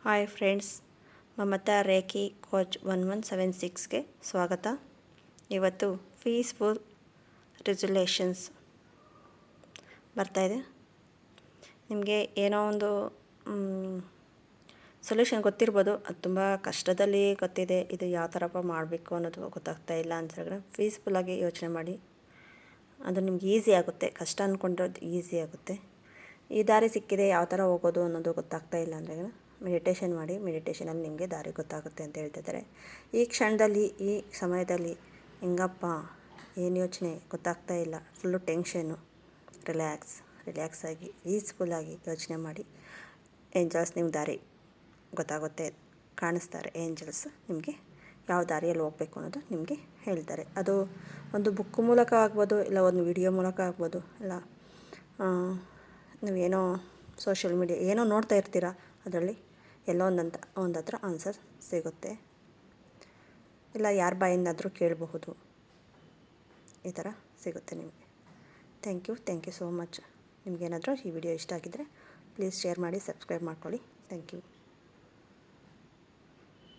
Hi friends, Mamata reiki coach 1176ಗೆ ಸ್ವಾಗತ. ಇವತ್ತು ಪೀಸ್ಫುಲ್ ರೆಸಲ್ಯೂಷನ್ಸ್ ಬರ್ತಾಯಿದೆ. ನಿಮಗೆ ಏನೋ ಒಂದು ಸೊಲ್ಯೂಷನ್ ಗೊತ್ತಿರ್ಬೋದು, ಅದು ತುಂಬ ಕಷ್ಟದಲ್ಲಿ ಗೊತ್ತಿದೆ. ಇದು ಯಾವ ಥರಪ್ಪ ಮಾಡಬೇಕು ಅನ್ನೋದು ಗೊತ್ತಾಗ್ತಾ ಇಲ್ಲ ಅಂತ ಹೇಳಿದ್ರೆ ಪೀಸ್ಫುಲ್ಲಾಗಿ ಯೋಚನೆ ಮಾಡಿ. ಅದು ನಿಮ್ಗೆ ಈಸಿ ಆಗುತ್ತೆ. ಕಷ್ಟ ಅಂದ್ಕೊಂಡಿರೋದು ಈಸಿ ಆಗುತ್ತೆ. ಈ ದಾರಿ ಸಿಕ್ಕಿದೆ, ಯಾವ ಥರ ಹೋಗೋದು ಅನ್ನೋದು ಗೊತ್ತಾಗ್ತಾ ಇಲ್ಲ ಅಂದರೆ ಮೆಡಿಟೇಷನ್ ಮಾಡಿ. ಮೆಡಿಟೇಷನಲ್ಲಿ ನಿಮಗೆ ದಾರಿ ಗೊತ್ತಾಗುತ್ತೆ ಅಂತ ಹೇಳ್ತಿದ್ದಾರೆ. ಈ ಕ್ಷಣದಲ್ಲಿ, ಈ ಸಮಯದಲ್ಲಿ ಹೆಂಗಪ್ಪ, ಏನು ಯೋಚನೆ ಗೊತ್ತಾಗ್ತಾ ಇಲ್ಲ, ಫುಲ್ಲು ಟೆನ್ಷನ್ನು. ರಿಲ್ಯಾಕ್ಸ್ ಆಗಿ ಪೀಸ್ಫುಲ್ಲಾಗಿ ಯೋಚನೆ ಮಾಡಿ. ಏಂಜಲ್ಸ್ ನಿಮ್ಮ ದಾರಿ ಗೊತ್ತಾಗುತ್ತೆ, ಕಾಣಿಸ್ತಾರೆ. ಏಂಜಲ್ಸ್ ನಿಮಗೆ ಯಾವ ದಾರಿಯಲ್ಲಿ ಹೋಗಬೇಕು ಅನ್ನೋದು ನಿಮಗೆ ಹೇಳ್ತಾರೆ. ಅದು ಒಂದು ಬುಕ್ ಮೂಲಕ ಆಗ್ಬೋದು, ಇಲ್ಲ ಒಂದು ವಿಡಿಯೋ ಮೂಲಕ ಆಗ್ಬೋದು, ಇಲ್ಲ ನೀವೇನೋ ಸೋಷಿಯಲ್ ಮೀಡಿಯಾ ಏನೋ ನೋಡ್ತಾ ಇರ್ತೀರ, ಅದರಲ್ಲಿ ಎಲ್ಲೋ ಒಂದು ಹತ್ರ ಆನ್ಸರ್ ಸಿಗುತ್ತೆ. ಇಲ್ಲ ಯಾರ ಬಾಯಿಂದಾದರೂ ಕೇಳಬಹುದು. ಈ ಥರ ಸಿಗುತ್ತೆ ನಿಮಗೆ. Thank you so much. ನಿಮಗೇನಾದರೂ ಈ ವಿಡಿಯೋ ಇಷ್ಟ ಆಗಿದ್ದರೆ ಪ್ಲೀಸ್ ಶೇರ್ ಮಾಡಿ, ಸಬ್ಸ್ಕ್ರೈಬ್ ಮಾಡ್ಕೊಳ್ಳಿ. Thank you.